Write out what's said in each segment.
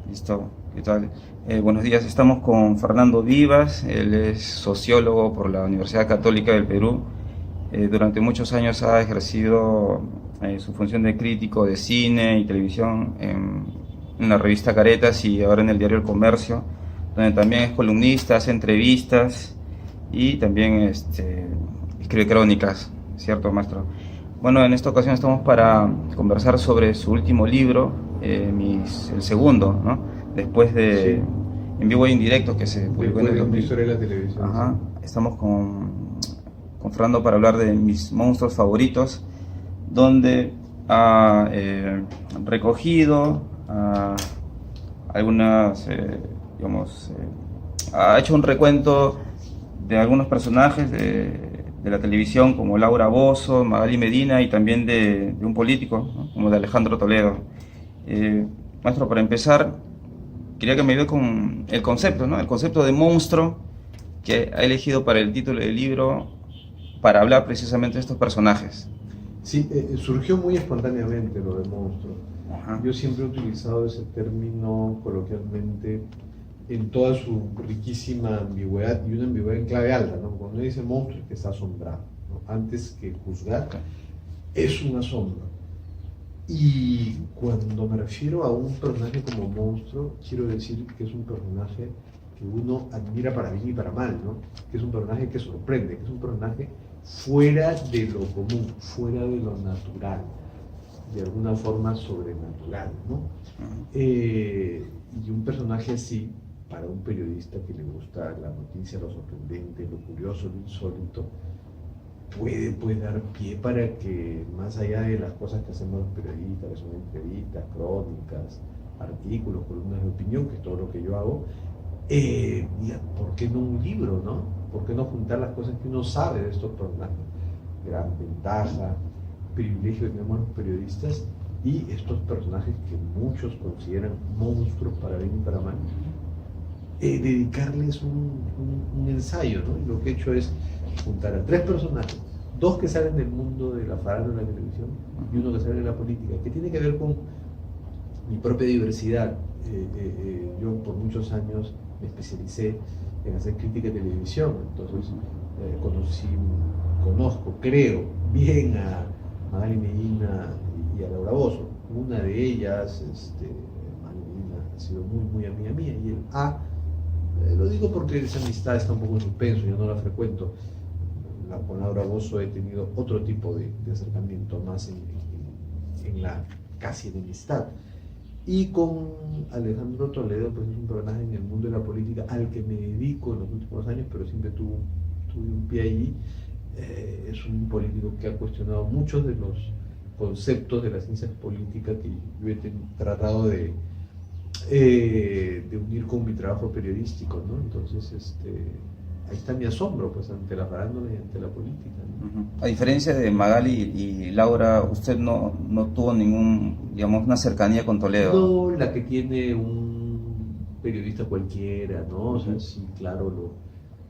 Listo, ¿qué tal? Buenos días, estamos con Fernando Vivas, él es sociólogo por la Universidad Católica del Perú. Durante muchos años ha ejercido su función de crítico de cine y televisión en la revista Caretas y ahora en el diario El Comercio, donde también es columnista, hace entrevistas y también escribe crónicas, ¿cierto, maestro? Bueno, en esta ocasión estamos para conversar sobre su último libro, el segundo, ¿no? Después de Sí, En Vivo e Indirecto, que se publicó en después el de una 2000. historia de la televisión, sí. Ajá. Estamos con Fernando para hablar de mis monstruos favoritos, donde ha recogido algunas, digamos, ha hecho un recuento de algunos personajes de la televisión como Laura Bozzo, Magali Medina y también de un político, ¿no? Como de Alejandro Toledo. Maestro, para empezar, quería que me ayude con el concepto, ¿no? El concepto de monstruo que ha elegido para el título del libro para hablar precisamente de estos personajes. Sí, surgió muy espontáneamente lo de monstruo. Ajá. Yo siempre he utilizado ese término coloquialmente en toda su riquísima ambigüedad y una ambigüedad en clave alta, ¿no? Cuando uno dice monstruo es que está asombrado, ¿no? Antes que juzgar, es un asombro. Y cuando me refiero a un personaje como monstruo, quiero decir que es un personaje que uno admira para bien y para mal, ¿no? Que es un personaje que sorprende, que es un personaje fuera de lo común, fuera de lo natural, de alguna forma sobrenatural, ¿no? Y un personaje así, para un periodista que le gusta la noticia, lo sorprendente, lo curioso, lo insólito, puede pues dar pie para que, más allá de las cosas que hacemos los periodistas, que son entrevistas, crónicas, artículos, columnas de opinión, que es todo lo que yo hago, diga, ¿por qué no un libro, no? ¿Por qué no juntar las cosas que uno sabe de estos personajes? Gran ventaja, privilegio que tenemos los periodistas y estos personajes que muchos consideran monstruos para bien y para mal, dedicarles un ensayo, ¿no? Y lo que he hecho es juntar a tres personajes, dos que salen del mundo de la farándula de la televisión y uno que sale de la política, que tiene que ver con mi propia diversidad. Yo por muchos años me especialicé en hacer crítica de televisión, entonces conozco, creo, bien a Magali Medina y a Laura Bozzo. Una de ellas, Magali Medina, ha sido muy amiga mía, y el A, lo digo porque esa amistad está un poco en suspenso, yo no la frecuento. Con Laura Bozzo he tenido otro tipo de acercamiento, más en la casi enemistad. Y con Alejandro Toledo, pues es un personaje en el mundo de la política al que me dedico en los últimos años, pero siempre tuve un pie allí. Es un político que ha cuestionado muchos de los conceptos de las ciencias políticas que yo he tratado de unir con mi trabajo periodístico, ¿no? Entonces, ahí está mi asombro, pues, ante la farándula y ante la política, ¿no? A diferencia de Magali y Laura, usted no tuvo digamos, una cercanía con Toledo. No la que tiene un periodista cualquiera, ¿no? O sea, sí, claro,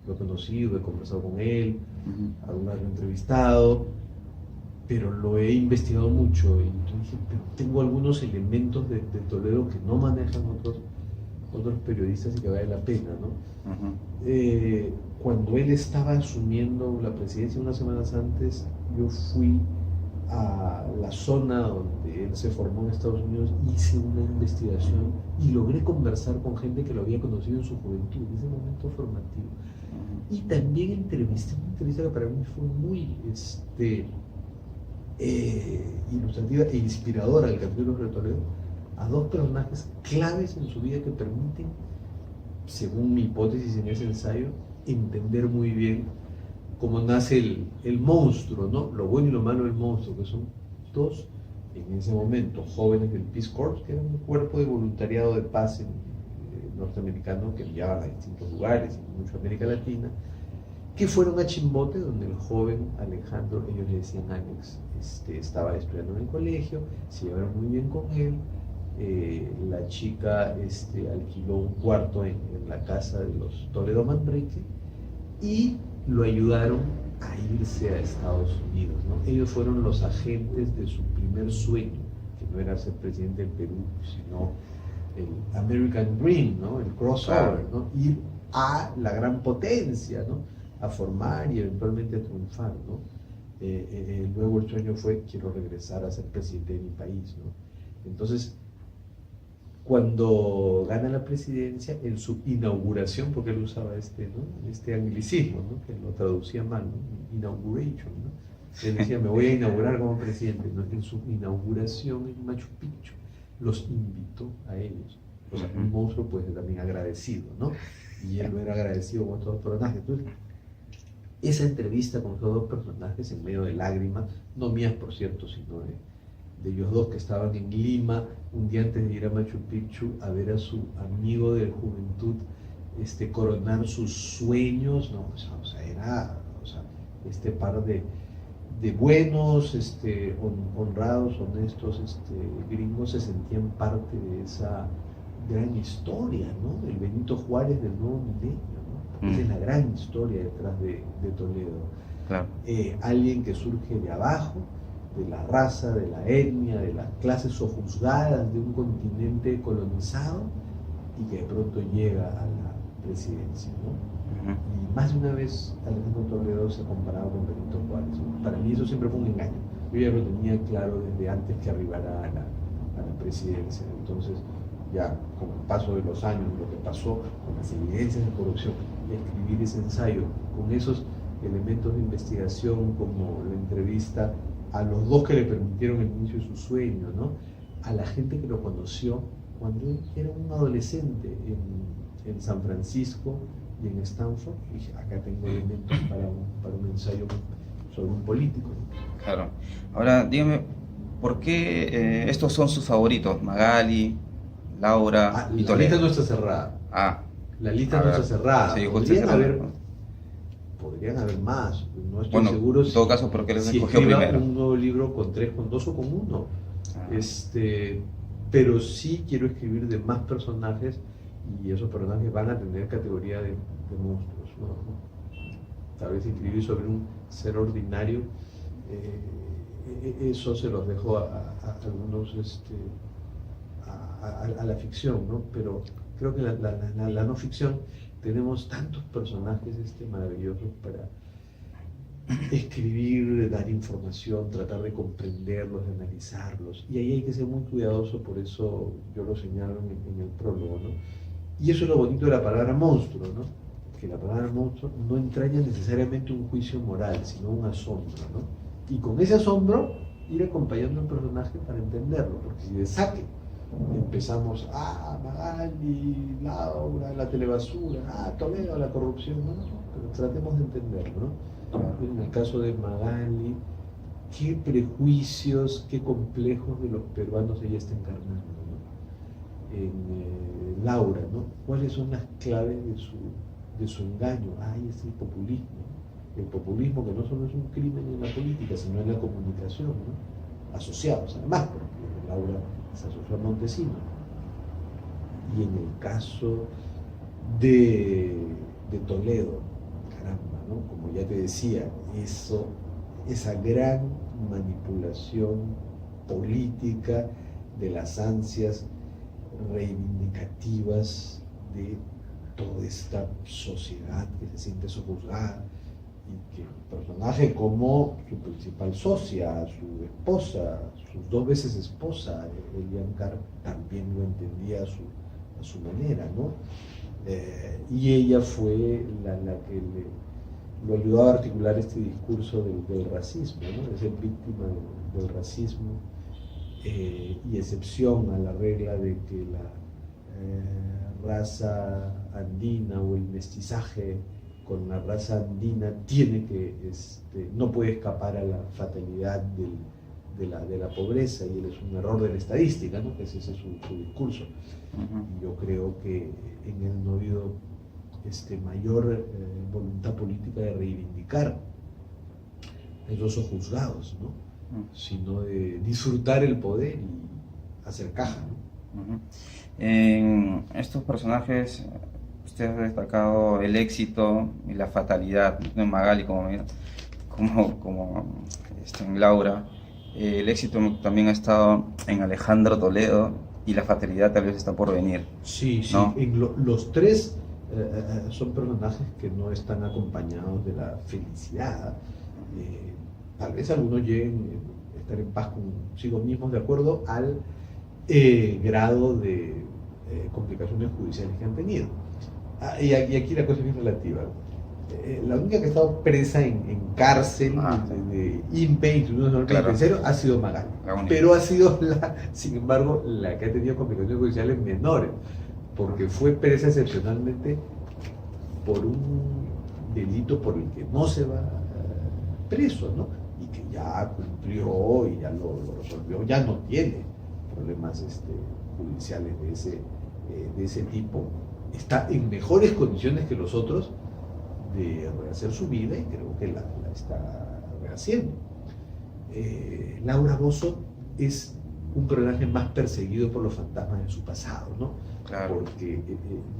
lo he conocido, he conversado con él, alguna vez lo he entrevistado, pero lo he investigado mucho y entonces dije, pero tengo algunos elementos de Toledo que no manejan otros periodistas y que vale la pena, ¿no? Cuando él estaba asumiendo la presidencia unas semanas antes, yo fui a la zona donde él se formó en Estados Unidos, hice una investigación y logré conversar con gente que lo había conocido en su juventud, en ese momento formativo. Y también entrevisté, una entrevista que para mí fue muy ilustrativa e inspiradora del capítulo de Toledo, a dos personajes claves en su vida que permiten, según mi hipótesis en ese ensayo, entender muy bien cómo nace el monstruo, ¿no? Lo bueno y lo malo del monstruo, que son dos, en ese momento, jóvenes del Peace Corps, que era un cuerpo de voluntariado de paz norteamericano que enviaban a distintos lugares, mucho a América Latina, que fueron a Chimbote, donde el joven Alejandro, ellos le decían Alex, estaba estudiando en el colegio, se llevaron muy bien con él. La chica alquiló un cuarto en la casa de los Toledo Manrique y lo ayudaron a irse a Estados Unidos, ¿no? Ellos fueron los agentes de su primer sueño, que no era ser presidente del Perú, sino el American Dream, ¿no? El crossover, Claro. ¿no? Ir a la gran potencia, ¿no? A formar y eventualmente a triunfar, ¿no? Luego el sueño fue, quiero regresar a ser presidente de mi país, ¿no? Entonces, cuando gana la presidencia, en su inauguración, porque él usaba este anglicismo, ¿no? Que lo traducía mal, ¿no? Inauguration, ¿no? Él decía, me voy a inaugurar como presidente, ¿no? En su inauguración en Machu Picchu, los invitó a ellos. O sea, un monstruo puede ser también agradecido, ¿no? Y él no era agradecido con estos dos personajes. Entonces, esa entrevista con estos dos personajes en medio de lágrimas, no mías por cierto, sino de ellos dos que estaban en Lima un día antes de ir a Machu Picchu a ver a su amigo de juventud coronar sus sueños, ¿no? O sea, era, o sea, este par de buenos, honrados, honestos gringos se sentían parte de esa gran historia, ¿no? El Benito Juárez del nuevo milenio, ¿no? Esa es la gran historia detrás de Toledo. Claro. Alguien que surge de abajo, de la raza, de la etnia, de las clases sojuzgadas de un continente colonizado y que de pronto llega a la presidencia, ¿no? Y más de una vez Alejandro Toledo se comparaba con Benito Juárez. Para mí eso siempre fue un engaño. Yo ya lo tenía claro desde antes que arribara a la presidencia. Entonces, ya con el paso de los años, lo que pasó con las evidencias de corrupción, y escribir ese ensayo con esos elementos de investigación como la entrevista a los dos que le permitieron el inicio de su sueño, ¿no? A la gente que lo conoció cuando él era un adolescente en San Francisco y en Stanford. Y dije, acá tengo elementos para un ensayo sobre un político, ¿no? Claro. Ahora, dígame, ¿por qué estos son sus favoritos? Magali, Laura y La Toledo. lista no está cerrada. La lista A no ver, está cerrada. sí, Podrían haber más. No estoy bueno, seguro en todo caso, ¿por qué les si escogió escriba primero? un nuevo libro con 3, con 2 o con 1. Ah. Pero sí quiero escribir de más personajes y esos personajes van a tener categoría de monstruos, ¿no? Tal vez escribir sobre un ser ordinario, eso se los dejo a algunos, a la ficción, ¿no? Pero creo que la no ficción tenemos tantos personajes maravillosos para escribir, dar información, tratar de comprenderlos, de analizarlos. Y ahí hay que ser muy cuidadoso, por eso yo lo señalo en el prólogo, ¿no? Y eso es lo bonito de la palabra monstruo, ¿no? Que la palabra monstruo no entraña necesariamente un juicio moral, sino un asombro, ¿no? Y con ese asombro ir acompañando al personaje para entenderlo, porque si de saque empezamos, Magali, Laura, la telebasura, Toledo, la corrupción, ¿no? Pero tratemos de entenderlo, ¿no? En el caso de Magali, qué prejuicios, qué complejos de los peruanos ella está encarnando, ¿no? En Laura, ¿no? ¿Cuáles son las claves de su engaño? Ahí es el populismo que no solo es un crimen en la política, sino en la comunicación, ¿no? Asociados además, porque Laura se asoció a Montesino. Y en el caso de Toledo, caramba, ¿no? Como ya te decía, esa gran manipulación política de las ansias reivindicativas de toda esta sociedad que se siente sojuzgada, y que un personaje como su principal socia, su esposa, sus 2 veces esposa, Elian Carr, también lo entendía a su manera, ¿no? Y ella fue la que lo ayudó a articular este discurso del racismo, ¿no? De ser víctima del racismo, y excepción a la regla de que la raza andina o el mestizaje con la raza andina tiene que, no puede escapar a la fatalidad de la pobreza, y él es un error de la estadística, ¿no? Que ese es su discurso. Y yo creo que en él no ha habido mayor voluntad política de reivindicar a esos juzgados, ¿no? Sino de disfrutar el poder y hacer caja, ¿no? En estos personajes usted ha destacado el éxito y la fatalidad, no en Magali como en Laura. El éxito también ha estado en Alejandro Toledo y la fatalidad tal vez está por venir. Sí, sí. ¿No? Los tres son personajes que no están acompañados de la felicidad. Tal vez algunos lleguen a estar en paz consigo mismos de acuerdo al grado de complicaciones judiciales que han tenido. Y aquí la cosa es bien relativa. La única que ha estado presa en cárcel de INPE, Instituto Nacional Penitenciario, ha sido Magali. Pero ha sido, sin embargo, la que ha tenido complicaciones judiciales menores, porque fue presa excepcionalmente por un delito por el que no se va preso, ¿no? Y que ya cumplió y ya lo resolvió, ya no tiene problemas judiciales de ese tipo. Está en mejores condiciones que los otros de rehacer su vida y creo que la está rehaciendo. Laura Bozzo es un personaje más perseguido por los fantasmas de su pasado, ¿no? Claro. Porque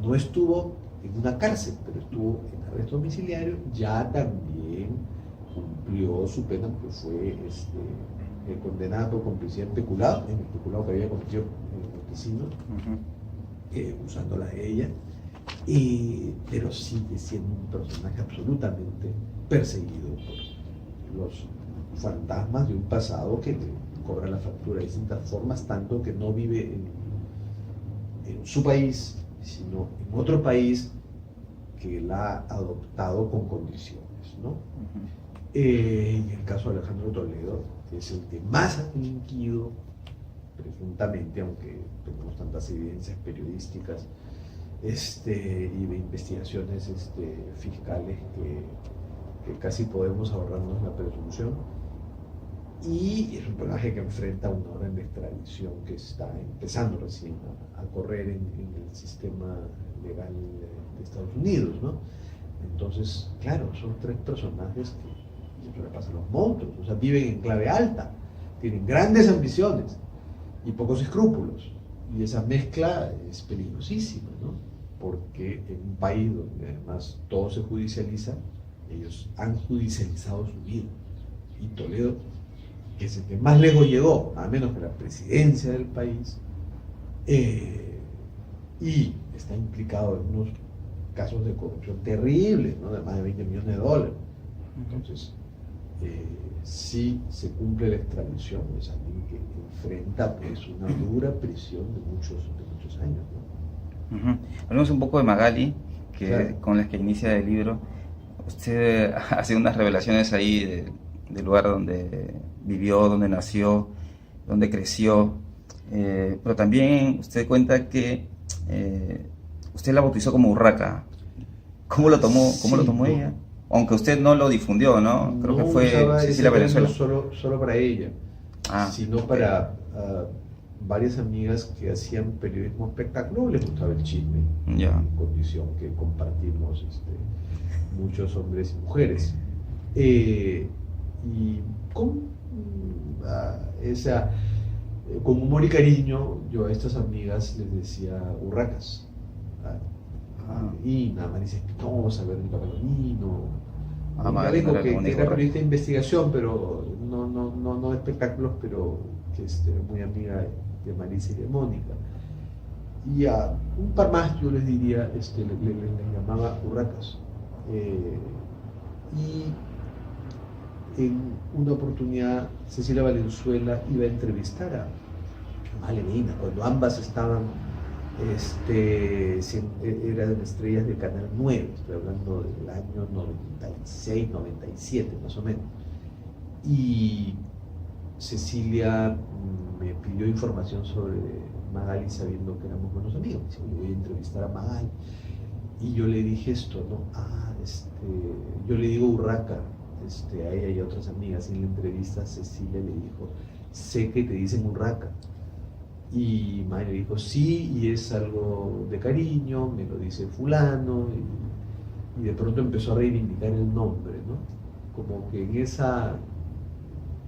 no estuvo en una cárcel, pero estuvo en arresto domiciliario, ya también cumplió su pena porque fue condenada por complicidad en peculado que había cometido en el vecino, usándola a ella. Pero sigue siendo un personaje absolutamente perseguido por los fantasmas de un pasado que le cobra la factura de distintas formas, tanto que no vive en su país, sino en otro país que la ha adoptado con condiciones, ¿no? En el caso de Alejandro Toledo, es el que más ha delinquido, presuntamente, aunque tenemos tantas evidencias periodísticas y de investigaciones fiscales que casi podemos ahorrarnos la presunción, y es un personaje que enfrenta una orden de extradición que está empezando recién a correr en el sistema legal de Estados Unidos, ¿no? Entonces, claro, son tres personajes que, y eso le pasa a los monstruos, o sea, viven en clave alta, tienen grandes ambiciones y pocos escrúpulos, y esa mezcla es peligrosísima, ¿no? Porque en un país donde además todo se judicializa, ellos han judicializado su vida. Y Toledo, que es el que más lejos llegó, a menos que la presidencia del país, y está implicado en unos casos de corrupción terribles, ¿no? De más de $20 millones. Entonces, si se cumple la extradición, es alguien que enfrenta pues una dura prisión de muchos años, ¿no? Hablemos un poco de Magali, Claro. con las que inicia el libro. Usted hace unas revelaciones ahí del lugar donde vivió, donde nació, donde creció, pero también usted cuenta que usted la bautizó como Urraca. ¿Cómo lo tomó Sí, ella? Aunque usted no lo difundió, ¿no? Creo que fue usaba Cecilia ese Valenzuela. término solo para ella, sino ok. para varias amigas que hacían periodismo espectáculo, les gustaba el chisme, Ya. en condición que compartimos muchos hombres y mujeres. Y con con humor y cariño, yo a estas amigas les decía urracas. Y Marisa Espinosa, Verónica Palomino, Magali no era la que única era Urraca. periodista de investigación, pero no de espectáculos, pero que muy amiga de Marisa y de Mónica. Y a un par más yo les diría, les llamaba urracas. Y en una oportunidad Cecilia Valenzuela iba a entrevistar a Malena, cuando ambas estaban, eran estrellas de Canal 9, estoy hablando del año 96, 97 más o menos. Y Cecilia me pidió información sobre Magali sabiendo que éramos buenos amigos. Me dice, voy a entrevistar a Magali. Y yo le dije esto, ¿no? Yo le digo Urraca a ella y a otras amigas. Y en la entrevista Cecilia le dijo, sé que te dicen Urraca. Y Magali le dijo, sí, y es algo de cariño, me lo dice fulano. Y de pronto empezó a reivindicar el nombre, ¿no? Como que en esa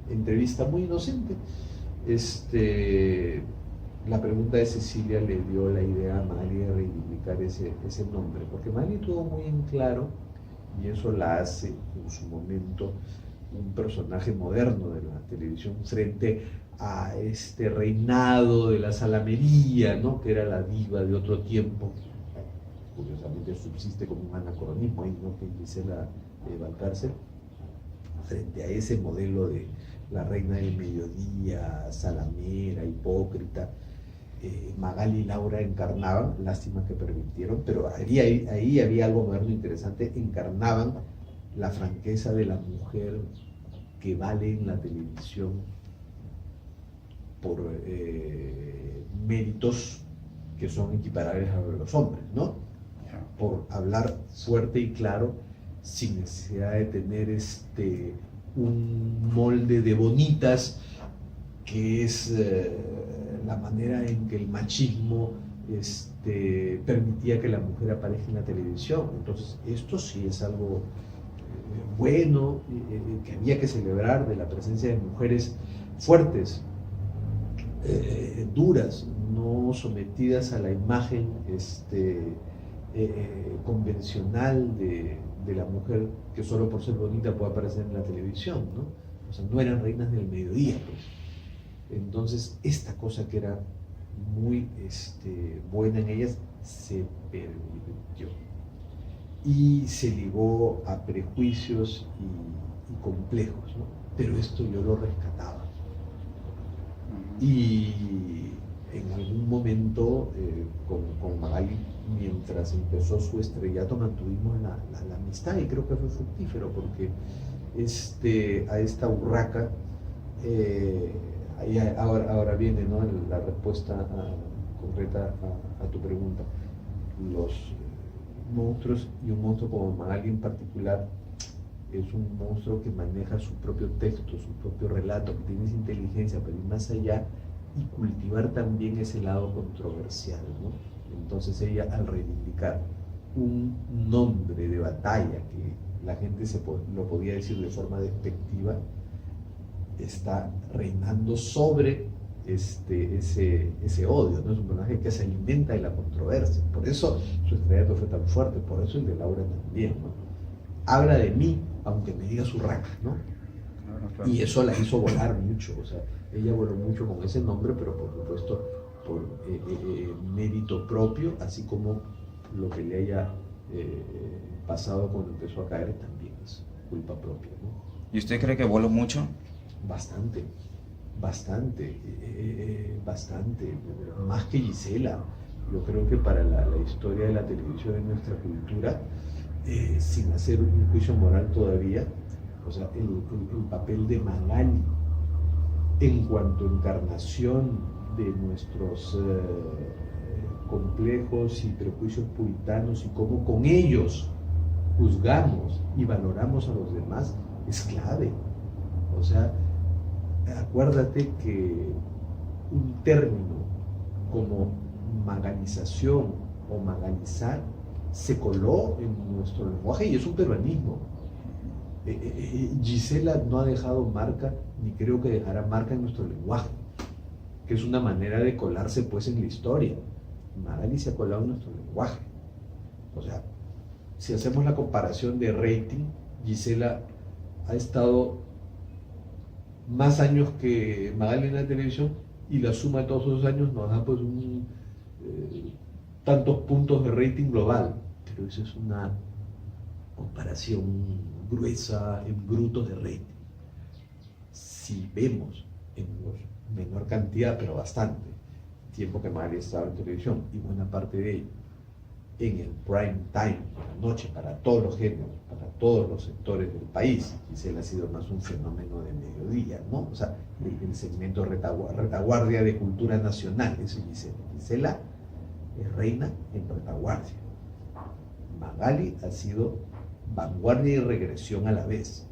entrevista muy inocente, la pregunta de Cecilia le dio la idea a Magali de reivindicar ese nombre, porque Magali tuvo muy en claro, y eso la hace en su momento un personaje moderno de la televisión frente a este reinado de la salamería, ¿no? Que era la diva de otro tiempo. Curiosamente subsiste como un anacronismo ahí, ¿no? Que Gisela Valcárcel, frente a ese modelo de la reina del mediodía, salamera, hipócrita. Magali y Laura encarnaban, lástima que permitieron, pero ahí había algo moderno interesante, encarnaban la franqueza de la mujer que vale en la televisión por méritos que son equiparables a los hombres, ¿no? Por hablar fuerte y claro, sin necesidad de tener un molde de bonitas, que es la manera en que el machismo permitía que la mujer aparezca en la televisión. Entonces, esto sí es algo bueno, que había que celebrar, de la presencia de mujeres fuertes, duras, no sometidas a la imagen convencional de la mujer que solo por ser bonita puede aparecer en la televisión, ¿no? O sea, no eran reinas del mediodía, pues. Entonces, esta cosa que era muy buena en ellas se pervirtió y se ligó a prejuicios y complejos, ¿no? Pero esto yo lo rescataba. Y en algún momento con Magali, mientras empezó su estrellato, mantuvimos la amistad, y creo que fue fructífero, porque a esta urraca, ahora viene, ¿no?, la respuesta concreta a tu pregunta. Los monstruos, y un monstruo como Magali en particular, es un monstruo que maneja su propio texto, su propio relato, que tiene esa inteligencia, pero ir más allá y cultivar también ese lado controversial, ¿no? Entonces ella, al reivindicar un nombre de batalla que la gente lo podía decir de forma despectiva, está reinando sobre ese odio, ¿no? Es un personaje que se alimenta de la controversia. Por eso su estrellato fue tan fuerte, por eso el de Laura también, ¿no? Habla de mí, aunque me diga su raca, ¿no? Claro. Y eso la hizo volar mucho, o sea, ella voló mucho con ese nombre, pero por supuesto por mérito propio, así como lo que le haya pasado cuando empezó a caer también es culpa propia, ¿no? ¿Y usted cree que voló mucho? Bastante, más que Gisela. Yo creo que para la historia de la televisión en nuestra cultura, sin hacer un juicio moral todavía, o sea, el papel de Magali en cuanto a encarnación de nuestros complejos y prejuicios puritanos, y cómo con ellos juzgamos y valoramos a los demás, es clave. O sea, acuérdate que un término como magalización o magalizar se coló en nuestro lenguaje, y es un peruanismo. Gisela no ha dejado marca, ni creo que dejará marca en nuestro lenguaje, que es una manera de colarse pues en la historia. Magali se ha colado en nuestro lenguaje. O sea, si hacemos la comparación de rating, Gisela ha estado más años que Magali en la televisión, y la suma de todos esos años nos da pues tantos puntos de rating global. Pero eso es una comparación gruesa, en brutos de rating. Si vemos en menor cantidad, pero bastante, tiempo que Magali estaba en televisión, y buena parte de ello en el prime time, por la noche, para todos los géneros, para todos los sectores del país, Gisela ha sido más un fenómeno de mediodía, ¿no? O sea, el segmento retaguardia de cultura nacional, eso es Gisela. Gisela es reina en retaguardia. Magali ha sido vanguardia y regresión a la vez.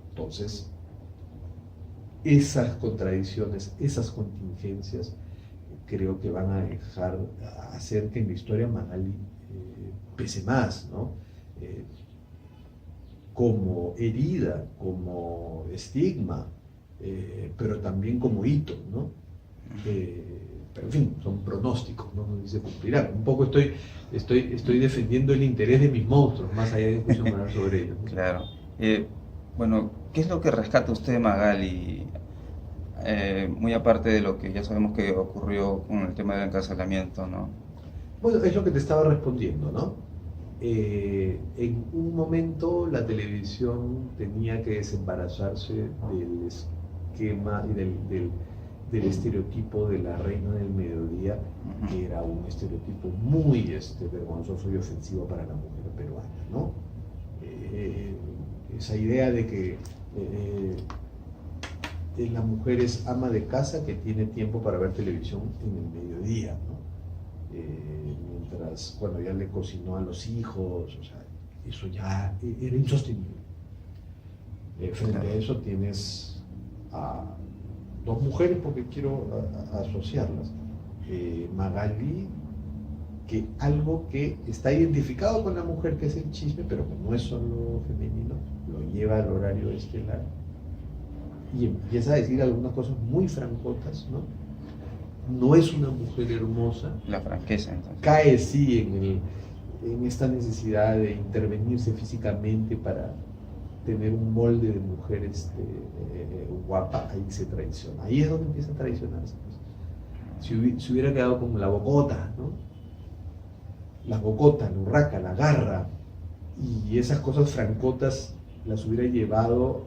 Entonces, esas contradicciones, esas contingencias, creo que van a hacer que en la historia Magali pese más, ¿no? Como herida, como estigma, pero también como hito, ¿no? Pero en fin, son pronósticos, no nos dice cumplirán. Un poco estoy defendiendo el interés de mis monstruos, más allá de discusión moral sobre ellos, ¿no? Claro. Bueno, ¿qué es lo que rescata usted de Magali muy aparte de lo que ya sabemos que ocurrió con el tema del encarcelamiento, ¿no? Bueno, es lo que te estaba respondiendo, ¿no? En un momento la televisión tenía que desembarazarse del esquema y del estereotipo de la reina del mediodía, que era un estereotipo muy vergonzoso y ofensivo para la mujer peruana, ¿no? Esa idea de que la mujer es ama de casa que tiene tiempo para ver televisión en el mediodía, ¿no? Mientras, bueno, ya le cocinó a los hijos, o sea, eso ya era insostenible. Frente a eso tienes a dos mujeres, porque quiero asociarlas. Magali, que algo que está identificado con la mujer, que es el chisme, pero que no es solo femenino, lo lleva al horario estelar y empieza a decir algunas cosas muy francotas, ¿no? No es una mujer hermosa. La franqueza, entonces. Cae, sí, en esta necesidad de intervenirse físicamente para tener un molde de mujer guapa. Ahí se traiciona. Ahí es donde empieza a traicionarse. Si hubiera quedado como la bocota, ¿no? La bocota, la urraca, la garra, y esas cosas francotas las hubiera llevado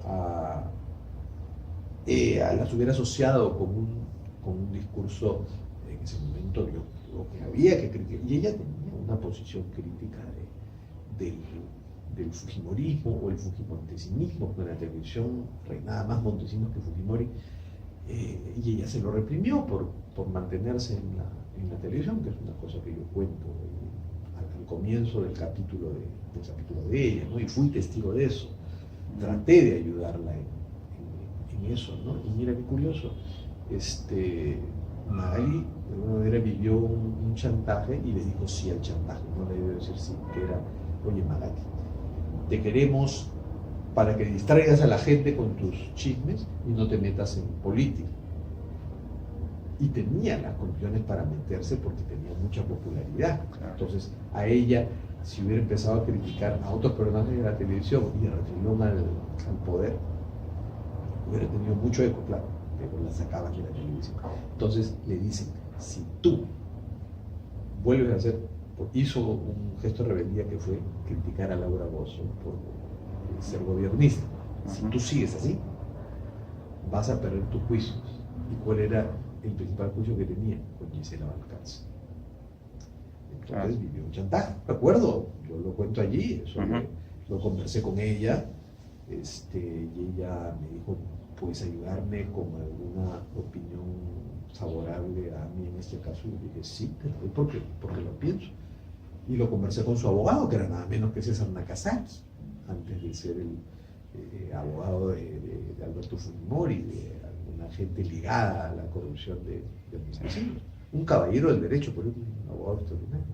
las hubiera asociado con un discurso en ese momento lo que había que criticar. Y ella tenía una posición crítica del fujimorismo o el fujimontesinismo, porque en la televisión reinaba más Montesinos que Fujimori, y ella se lo reprimió por mantenerse en la televisión, que es una cosa que yo cuento al comienzo del capítulo de ella, ¿no? Y fui testigo de eso. Traté de ayudarla en eso, ¿no? Y mira qué curioso, Magali de alguna manera vivió un chantaje y le dijo sí al chantaje, no le debió decir sí, que era, oye Magali, te queremos para que distraigas a la gente con tus chismes y no te metas en política. Y tenía las condiciones para meterse porque tenía mucha popularidad. Entonces, a ella, si hubiera empezado a criticar a otros personajes de la televisión y de refilón al poder, hubiera tenido mucho eco, claro, pero la sacaban de la televisión. Entonces le dicen, si tú vuelves a hacer, hizo un gesto de rebeldía que fue criticar a Laura Bozzo por ser gobernista. Si tú sigues así, vas a perder tus juicios. ¿Y cuál era el principal juicio que tenía? Con Gisela Valcárcel. Entonces vivió un chantaje, recuerdo, yo lo cuento allí, eso lo conversé con ella, y ella me dijo, ¿puedes ayudarme con alguna opinión favorable a mí en este caso? Y le dije, sí, te lo doy porque lo pienso. Y lo conversé con su abogado, que era nada menos que César Nakazaki, antes de ser el abogado de Alberto Fujimori, de alguna gente ligada a la corrupción de mis vecinos. Un caballero del derecho, por ejemplo, un abogado extraordinario.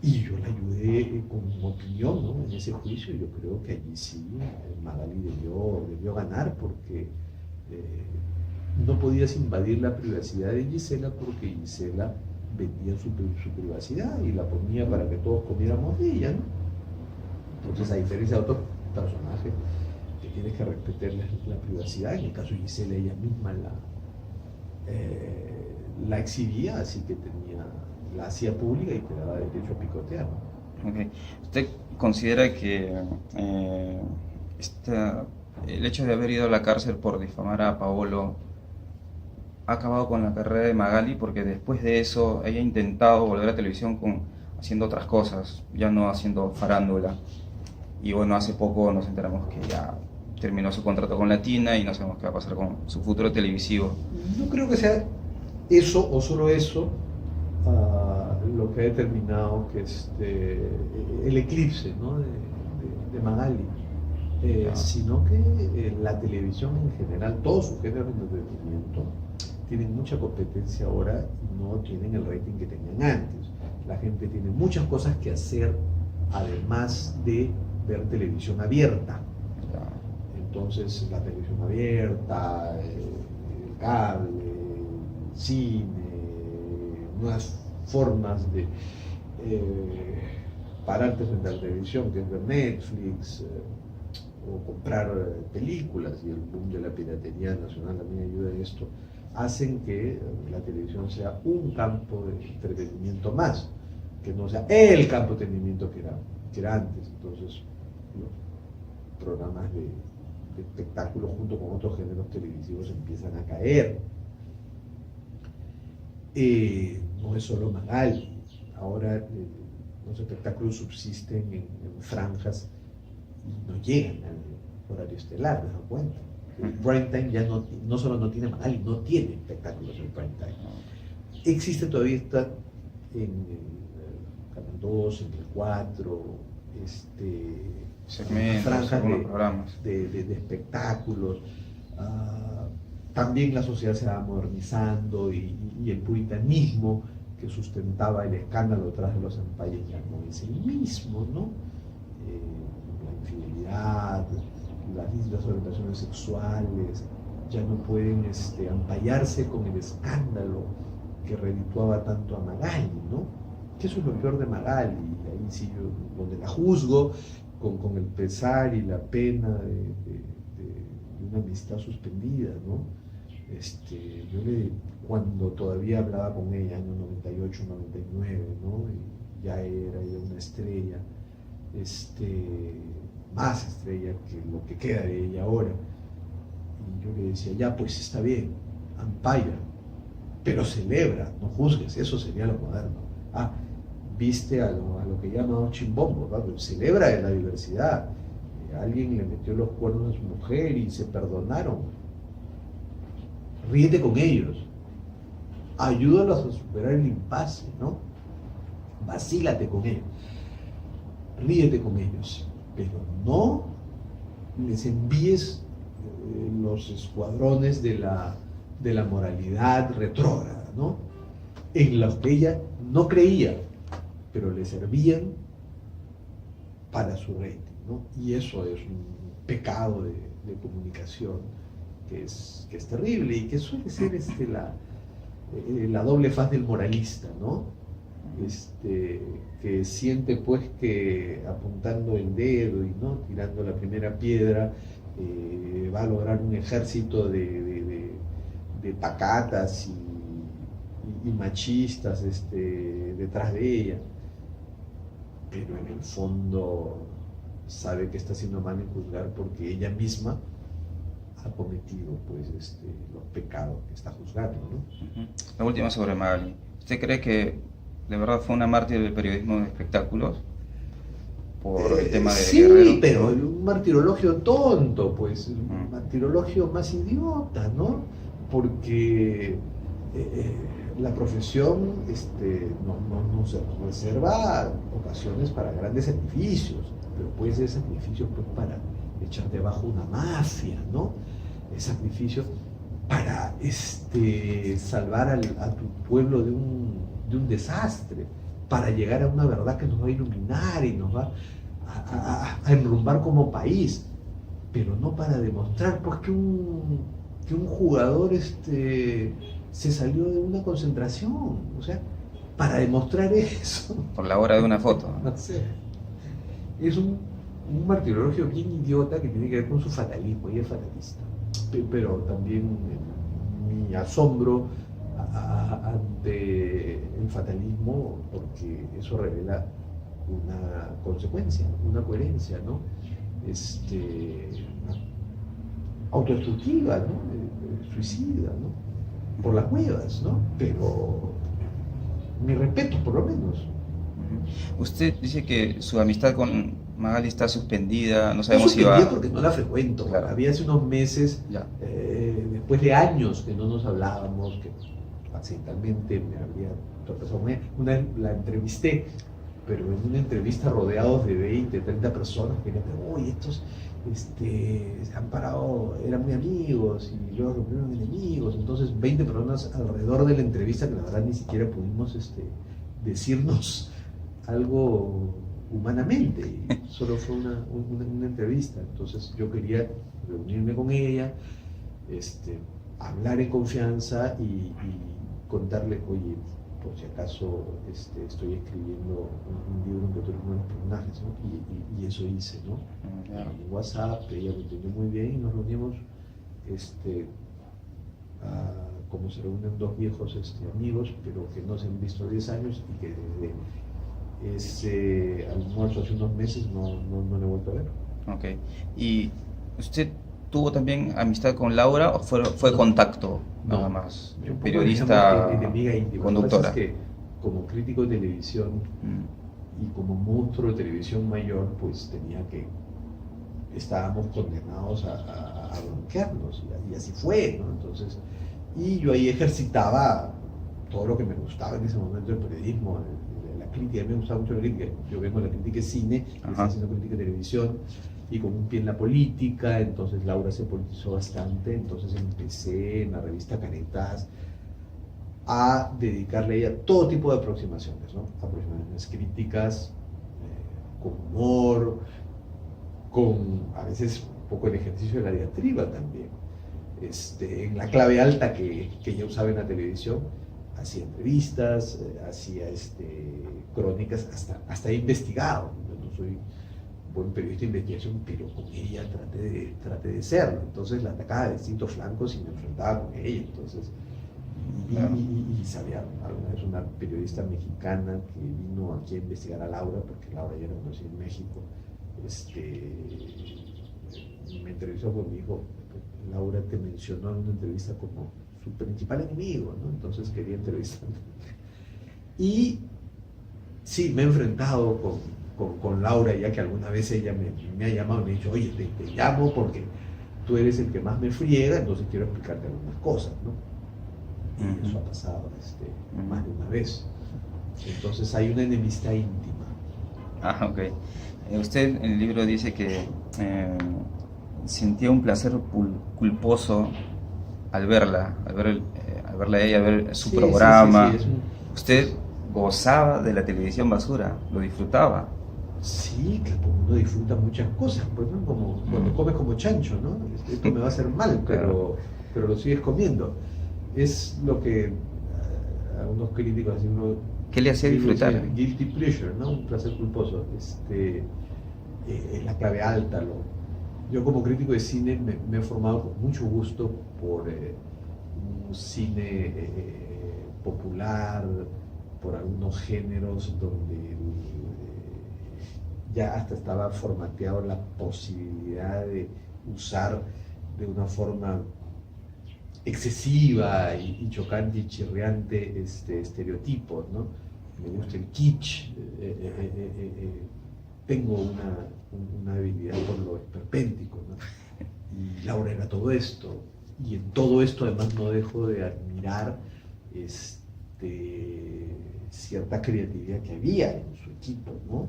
Y yo la ayudé con mi opinión, ¿no? En ese juicio. Yo creo que allí sí Magali debió ganar, porque no podías invadir la privacidad de Gisela, porque Gisela vendía su privacidad y la ponía para que todos comiéramos de ella, ¿no? Entonces, a diferencia de otros personajes que tienes que respetar la privacidad, en el caso de Gisela ella misma la exhibía, así que la hacía pública y te daba derecho a picotear, ¿no? Okay. ¿Usted considera que el hecho de haber ido a la cárcel por difamar a Paolo ha acabado con la carrera de Magali? Porque después de eso ella ha intentado volver a televisión haciendo otras cosas, ya no haciendo farándula. Y bueno, hace poco nos enteramos que ya terminó su contrato con Latina y no sabemos qué va a pasar con su futuro televisivo. No creo que sea eso o solo eso lo que ha determinado que el eclipse, ¿no? de Magali, sino que la televisión en general, todos sus géneros de entretenimiento, tienen mucha competencia ahora y no tienen el rating que tenían antes. La gente tiene muchas cosas que hacer además de ver televisión abierta. Entonces la televisión abierta, el cable, el cine, nuevas formas de pararte frente a la televisión, que es ver Netflix, o comprar películas, y el boom de la piratería nacional también ayuda en esto, hacen que la televisión sea un campo de entretenimiento más, que no sea el campo de entretenimiento que era antes. Entonces, los programas de espectáculo junto con otros géneros televisivos empiezan a caer. No es solo Magali, ahora los espectáculos subsisten en franjas y no llegan al horario estelar, ¿me das cuenta? El prime time ya no solo no tiene Magali, no tiene espectáculos en prime time. Existe todavía, está en el Canal 2, en el 4, segmentos, franjas programas de espectáculos. También la sociedad se va modernizando y el puritanismo que sustentaba el escándalo tras de los ampalles ya no es el mismo, ¿no? La infidelidad, las orientaciones sexuales ya no pueden ampallarse con el escándalo que redituaba tanto a Magali, ¿no? Que eso es lo peor de Magali, y ahí sí yo donde la juzgo con el pesar y la pena de una amistad suspendida, ¿no? Cuando todavía hablaba con ella, año 98, 99, ¿no? Y ya era ella una estrella, más estrella que lo que queda de ella ahora. Y yo le decía, ya pues está bien, ampalla, pero celebra, no juzgues, eso sería lo moderno. Viste a lo que llamamos chimbombo, ¿no? Celebra la diversidad. Alguien le metió los cuernos a su mujer y se perdonaron. Ríete con ellos, ayúdalos a superar el impasse, ¿no? Vacílate con ellos, ríete con ellos, pero no les envíes los escuadrones de la moralidad retrógrada, ¿no? En los que ella no creía, pero le servían para su rating, ¿no? Y eso es un pecado de comunicación que es terrible y que suele ser la doble faz del moralista, ¿no? Que siente pues que apuntando el dedo y no tirando la primera piedra va a lograr un ejército de pacatas y machistas detrás de ella, pero en el fondo sabe que está haciendo mal en juzgar porque ella misma ha cometido pues los pecados que está juzgando, ¿no? La última sobre Magali. ¿Usted cree que de verdad fue una mártir del periodismo de espectáculos por el tema de sí, Guerrero? Pero un martirologio tonto, pues, un martirologio más idiota, ¿no? Porque la profesión nos reserva ocasiones para grandes sacrificios, pero puede ser sacrificios pues para echar debajo una mafia, ¿no? El sacrificio para salvar a tu pueblo de un desastre, para llegar a una verdad que nos va a iluminar y nos va a enrumbar como país, pero no para demostrar pues que un jugador se salió de una concentración, o sea, para demostrar eso. Por la hora de una foto. No sé. Es un martirologio bien idiota que tiene que ver con su fatalismo, y es fatalista. Pero también mi asombro ante el fatalismo, porque eso revela una consecuencia, una coherencia, ¿no? Autodestructiva, ¿no? Suicida, ¿no? Por las huevas, ¿no? Pero mi respeto, por lo menos. Usted dice que su amistad con Magali está suspendida, no sabemos si va... va... porque no la frecuento, claro. Había hace unos meses, después de años que no nos hablábamos, que accidentalmente me había tropezado una vez la entrevisté, pero en una entrevista rodeados de 20, 30 personas que me dijeron, oye, estos se han parado, eran muy amigos y luego se volvieron enemigos, entonces 20 personas alrededor de la entrevista que la verdad ni siquiera pudimos decirnos algo humanamente, y solo fue una entrevista. Entonces yo quería reunirme con ella, hablar en confianza y contarle, oye, por si acaso estoy escribiendo un libro en que tú eres uno de los personajes, ¿no? Y eso hice, ¿no? Claro. En WhatsApp, ella me entendió muy bien y nos reunimos como se reúnen dos viejos amigos, pero que no se han visto 10 años y que desde ese almuerzo hace unos meses no le he vuelto a ver. Ok. ¿Y usted tuvo también amistad con Laura o fue No, contacto nada no. más? Un poco, Periodista, digamos, enemiga íntima. Lo que pasa conductora. es que como crítico de televisión Mm, y como monstruo de televisión mayor, pues estábamos condenados a bronquearnos, y así fue, ¿no? Entonces, y yo ahí ejercitaba todo lo que me gustaba en ese momento del periodismo, la crítica. A mí me gustaba mucho la crítica. Yo vengo de la crítica de cine, y estaba haciendo crítica de televisión, y con un pie en la política. Entonces Laura se politizó bastante, entonces empecé en la revista Caretas a dedicarle a ella todo tipo de aproximaciones, ¿no? Aproximaciones críticas, con humor, con a veces un poco el ejercicio de la diatriba también. En la clave alta que ella usaba en la televisión, hacía entrevistas, hacía crónicas, hasta he investigado. Yo no soy buen periodista de investigación, pero con ella traté de serlo. Entonces la atacaba de distintos flancos y me enfrentaba con ella. Entonces, claro. y sabía, alguna vez una periodista mexicana que vino aquí a investigar a Laura, porque Laura ya era conocida en México, me entrevistó con mi hijo. Laura te mencionó en una entrevista como su principal enemigo, ¿no? Entonces quería entrevistarme. Y sí, me he enfrentado con Laura, ya que alguna vez ella me ha llamado y me ha dicho, oye, te llamo porque tú eres el que más me friega, entonces quiero explicarte algunas cosas, ¿no? Y eso ha pasado más de una vez. Entonces hay una enemistad íntima. Ah, ok. Usted en el libro dice que sentía un placer culposo al verla, al verla a ella, a ver su Sí, programa. sí, sí, Usted gozaba de la televisión basura, lo disfrutaba. Sí, que uno disfruta muchas cosas, pues, ¿no? Como cuando comes como chancho, ¿no? Esto me va a hacer mal, Claro. pero lo sigues comiendo. Es lo que algunos críticos así uno ¿Qué le hacía disfrutar? guilty pleasure, ¿no? Un placer culposo. La clave alta. Yo como crítico de cine me he formado con mucho gusto por un cine popular, por algunos géneros donde ya hasta estaba formateado la posibilidad de usar de una forma excesiva y chocante y chirriante estereotipos, ¿no? Me gusta el kitsch, tengo una debilidad por lo esperpéntico, ¿no? Y Laura era todo esto, y en todo esto además no dejo de admirar cierta creatividad que había en su equipo, ¿no?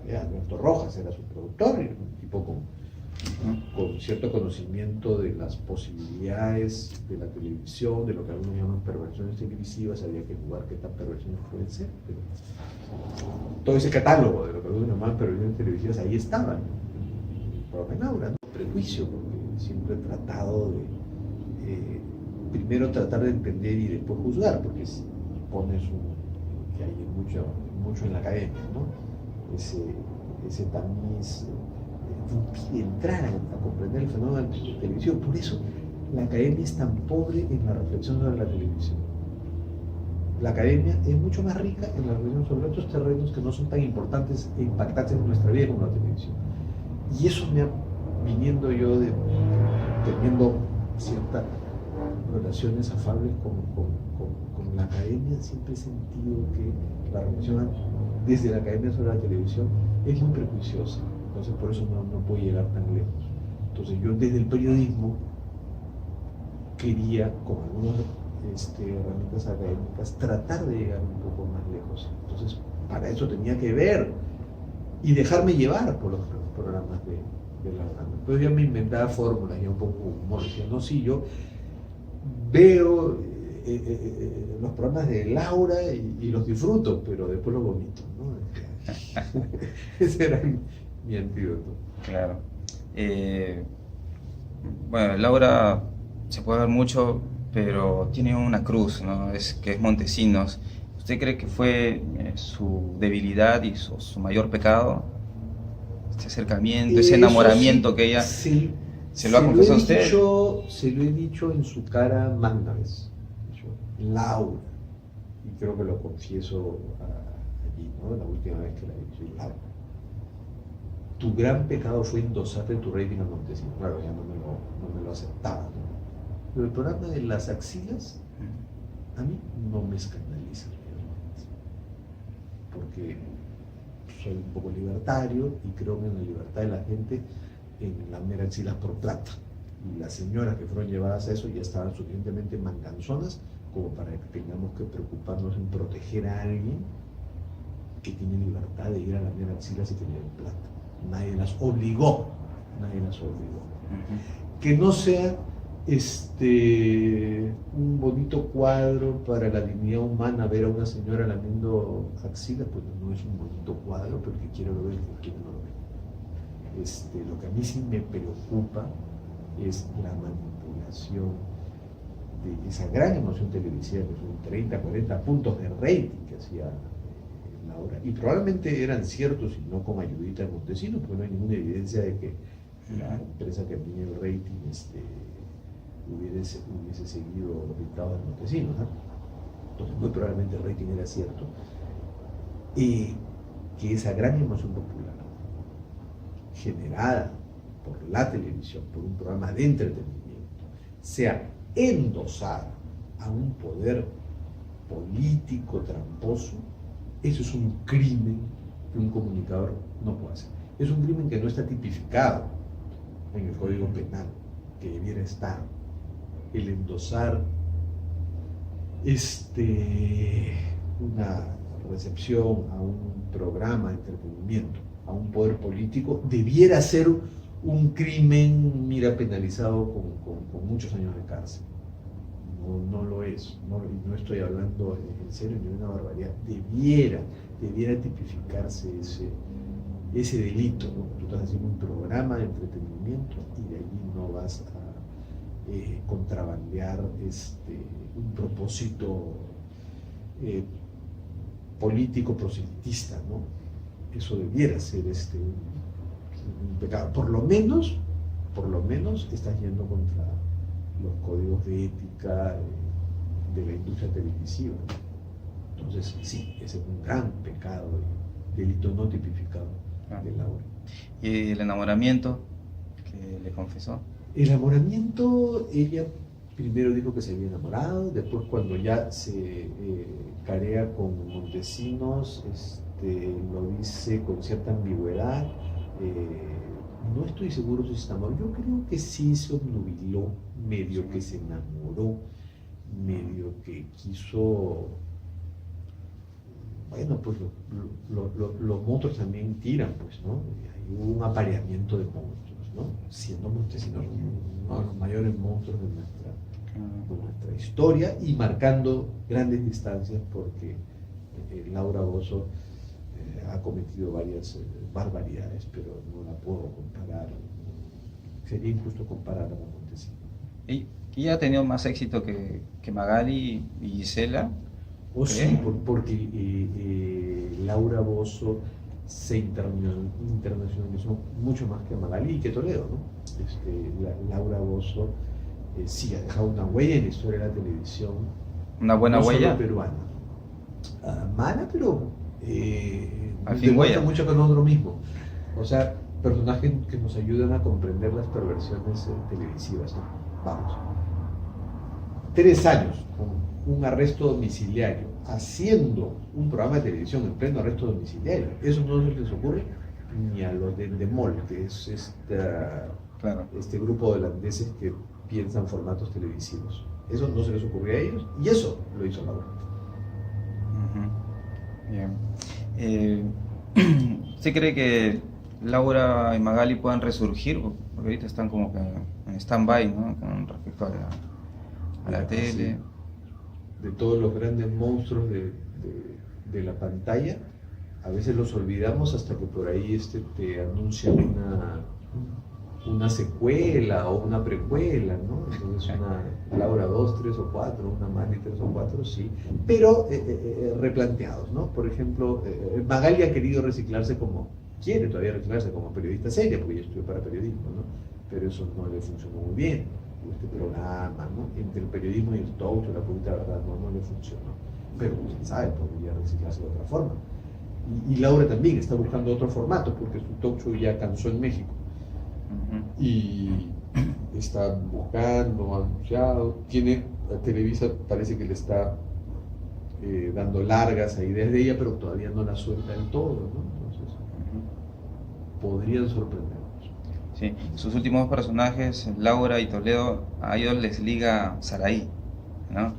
Alberto Rojas era su productor, era un tipo con cierto conocimiento de las posibilidades de la televisión, de lo que algunos llaman perversiones televisivas. Había que jugar qué tan perversiones pueden ser, pero todo ese catálogo de lo que algunos llaman perversiones televisivas ahí estaba, ¿no? El programa Laura, ¿no? Prejuicio, porque siempre he tratado de primero tratar de entender y después juzgar, porque si pones que hay mucho en la academia, ¿no? Ese tamiz impide entrar a comprender el fenómeno de la televisión. Por eso la academia es tan pobre en la reflexión sobre la televisión. La academia es mucho más rica en la reflexión sobre otros terrenos que no son tan importantes e impactantes en nuestra vida como la televisión. Y eso viniendo yo teniendo ciertas relaciones afables con la academia, siempre he sentido que la reflexión desde la academia sobre la televisión es muy prejuiciosa. Entonces por eso no puedo llegar tan lejos. Entonces yo desde el periodismo quería, con algunas herramientas académicas, tratar de llegar un poco más lejos. Entonces para eso tenía que ver y dejarme llevar por los programas de Laura. Entonces yo me inventaba fórmulas, ya un poco humor, decía, no, sí, yo veo los programas de Laura y los disfruto, pero después los vomito, ¿no? Ese era mi antídoto. Claro. Bueno, Laura se puede ver mucho pero tiene una cruz, ¿no? Que es Montesinos. ¿Usted cree que fue su debilidad y su mayor pecado? Este acercamiento, ese enamoramiento Eso que ella sí, se lo ha confesado a usted. se lo he dicho en su cara más una vez. Dicho, Laura, y creo que lo confieso allí, ¿no? La última vez que la he dicho, Laura, tu gran pecado fue endosarte tu rating a Montesinos. Claro, ya no me lo aceptaba, ¿no? Pero el programa de las axilas a mí no me escandaliza, porque soy un poco libertario y creo que en la libertad de la gente en la mera axilas por plata. Y las señoras que fueron llevadas a eso ya estaban suficientemente manganzonas como para que tengamos que preocuparnos en proteger a alguien que tiene libertad de ir a la mera axilas y tener plata. Nadie las obligó. Que no sea un bonito cuadro para la dignidad humana ver a una señora lamiendo axilas, pues no es un bonito cuadro, pero el que quiere lo ve, el que quiere no lo ve. Lo que a mí sí me preocupa es la manipulación de esa gran emoción televisiva, que son 30, 40 puntos de rating que hacía Laura, y probablemente eran ciertos y no con ayudita de Montesinos, porque no hay ninguna evidencia de que la empresa que tenía el rating hubiese seguido los dictados de Montesinos, ¿no? Entonces muy probablemente el rating era cierto, y que esa gran emoción popular generada por la televisión, por un programa de entretenimiento, sea endosada a un poder político tramposo, eso es un crimen que un comunicador no puede hacer. Es un crimen que no está tipificado en el Código Penal, que debiera estar. El endosar una recepción a un programa de entretenimiento, a un poder político, debiera ser un crimen, penalizado con muchos años de cárcel. No lo es, no estoy hablando en serio ni de una barbaridad. Debiera tipificarse ese delito, ¿no? Tú estás haciendo un programa de entretenimiento y de allí no vas a contrabandear un propósito político proselitista, ¿no? Eso debiera ser un pecado. Por lo menos estás yendo contra los códigos de ética de la industria televisiva. Entonces, sí, ese es un gran pecado, delito no tipificado de Laura. ¿Y el enamoramiento que le confesó? El enamoramiento, ella primero dijo que se había enamorado, después cuando ya se carea con Montesinos, lo dice con cierta ambigüedad. No estoy seguro si se enamoró. Yo creo que sí se obnubiló, medio que se enamoró, medio que quiso. Bueno, pues los monstruos también tiran, pues, ¿no? Hay un apareamiento de monstruos, ¿no? Siendo Montesinos uno de los mayores monstruos de nuestra historia y marcando grandes distancias, porque Laura Bozzo ha cometido varias barbaridades, pero no la puedo comparar. Sería injusto compararla con Montesinos. ¿Y ha tenido más éxito que Magali y Gisela? Sí, porque Laura Bozzo se internacionalizó mucho más que Magali y que Toledo, ¿no? Laura Bozzo sí ha dejado una huella en la historia de la televisión. ¿Una buena no huella? Solo peruana. Mala, pero al fin huella. Mucho con nosotros mismos. O sea, personajes que nos ayudan a comprender las perversiones televisivas, ¿no? Vamos. 3 años con un arresto domiciliario, haciendo un programa de televisión en pleno arresto domiciliario. Eso no se les ocurre ni a los de Endemol, que es este grupo de holandeses que piensan formatos televisivos. Eso no se les ocurrió a ellos y eso lo hizo Laura. Bien. ¿Usted cree que Laura y Magali puedan resurgir? Porque ahorita están como que en stand-by, ¿no? Con respecto a la tele. Sí. De todos los grandes monstruos de la pantalla, a veces los olvidamos hasta que por ahí te anuncian una secuela o una precuela, ¿no? Entonces una Laura 2, 3 o 4, una Mali 3 o 4, sí, pero replanteados, ¿no? Por ejemplo, Magali ha querido reciclarse quiere todavía reciclarse como periodista seria, porque yo estudié para periodismo, ¿no? Pero eso no le funcionó muy bien, este programa, ¿no? Entre el periodismo y el talk show, la política, la verdad, no le funcionó. Pero quién sabe, podría reciclarse de otra forma. Y Laura también está buscando otro formato, porque su talk show ya cansó en México. Y está buscando, ha anunciado, Televisa parece que le está dando largas a ideas de ella, pero todavía no la suelta del todo, ¿no? Entonces, podrían sorprendernos. Sí, sus últimos personajes, Laura y Toledo, a ellos les liga Saraí, ¿no?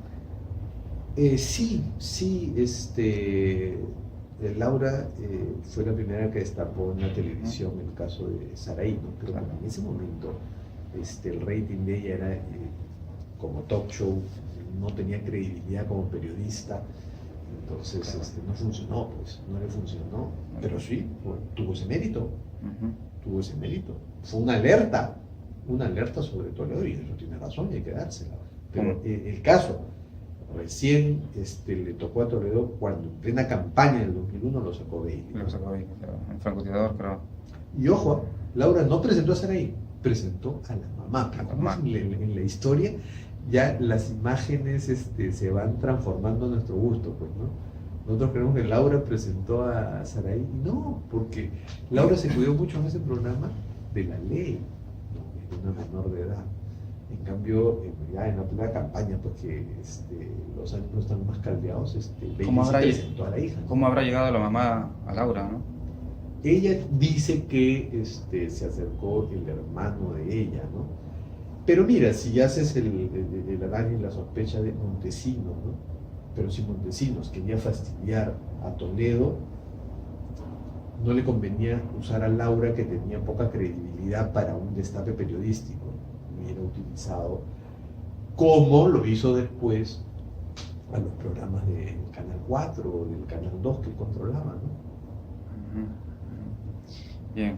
Sí, Laura fue la primera que destapó en la televisión el caso de Saraí, ¿no? Creo que en ese momento el rating de ella era como talk show, no tenía credibilidad como periodista, entonces no funcionó, pues, no le funcionó, pero sí, tuvo ese mérito, fue una alerta sobre Toledo, y eso tiene razón y hay que dársela, pero el caso recién le tocó a Toledo cuando en plena campaña del 2001 lo sacó Bailey. Lo sacó Bailey, el francotirador, creo. Y ojo, Laura no presentó a Saraí, presentó a la mamá. En la historia ya las imágenes se van transformando a nuestro gusto, pues, ¿no? Nosotros creemos que Laura presentó a Saraí, y no, porque Laura se cuidó mucho en ese programa de la ley, ¿no? De una menor de edad. En cambio, ya en la primera campaña, porque los años no están más caldeados, Bailey se presentó a la hija. ¿Cómo habrá llegado la mamá a Laura, no? Ella dice que se acercó el hermano de ella, ¿no? Pero mira, si haces el análisis, la sospecha de Montesinos, ¿no? Pero si Montesinos quería fastidiar a Toledo, no le convenía usar a Laura, que tenía poca credibilidad para un destape periodístico. Hubiera utilizado, como lo hizo después, a los programas del Canal 4 o del Canal 2 que controlaba, ¿no? Bien.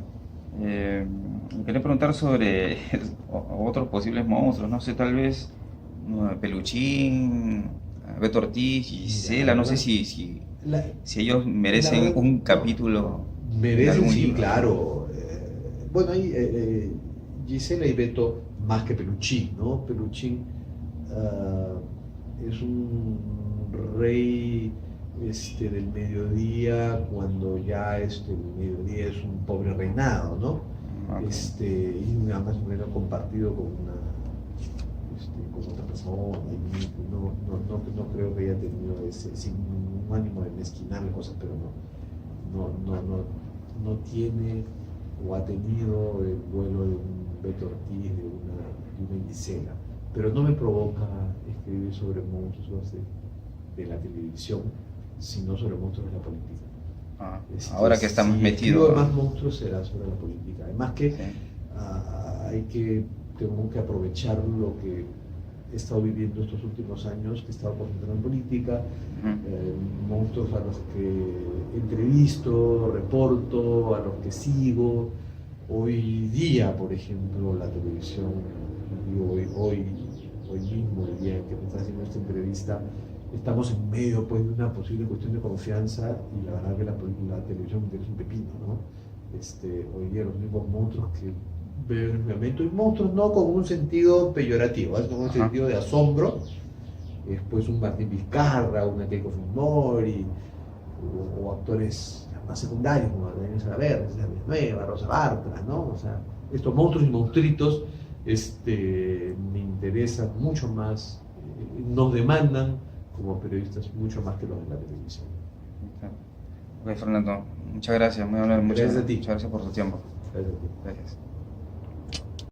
Quería preguntar sobre otros posibles monstruos, no sé, tal vez Peluchín, Beto Ortiz, Gisela, no sé si ellos merecen un capítulo. Merecen, sí, claro. Bueno, ahí Gisela y Beto más que Peluchín, ¿no? Peluchín es un rey del mediodía, cuando ya el mediodía es un pobre reinado, ¿no? Okay. Y además un reino compartido con con otra persona, y no creo que haya tenido sin un ánimo de mezquinar las cosas, pero no tiene o ha tenido el vuelo de un Beto Ortiz, de una Gisela, pero no me provoca escribir sobre monstruos de la televisión, sino sobre monstruos de la política. Ahora que estamos si metidos. Más monstruos será sobre la política. Además que sí. Tengo que aprovechar lo que he estado viviendo estos últimos años, que he estado concentrado en política, monstruos a los que entrevisto, reporto, a los que sigo. Hoy día, por ejemplo, la televisión, hoy mismo, el día en que me está haciendo esta entrevista, estamos en medio, pues, de una posible cuestión de confianza, y la verdad que la televisión me interesa un pepino, ¿no? Hoy día los únicos monstruos que veo en mi momento, y monstruos no con un sentido peyorativo, con un sentido de asombro, pues un Martín Vizcarra, una Keiko Fujimori, o actores más secundarios como Daniel Salaverry, César Villanueva, Rosa Bartra, ¿no? O sea, estos monstruos y monstruitos me interesan mucho más, nos demandan como periodistas mucho más que los de la televisión. Ok, Fernando, muchas gracias, muy amable, gracias a ti. Muchas gracias por tu tiempo. Gracias a ti. Gracias.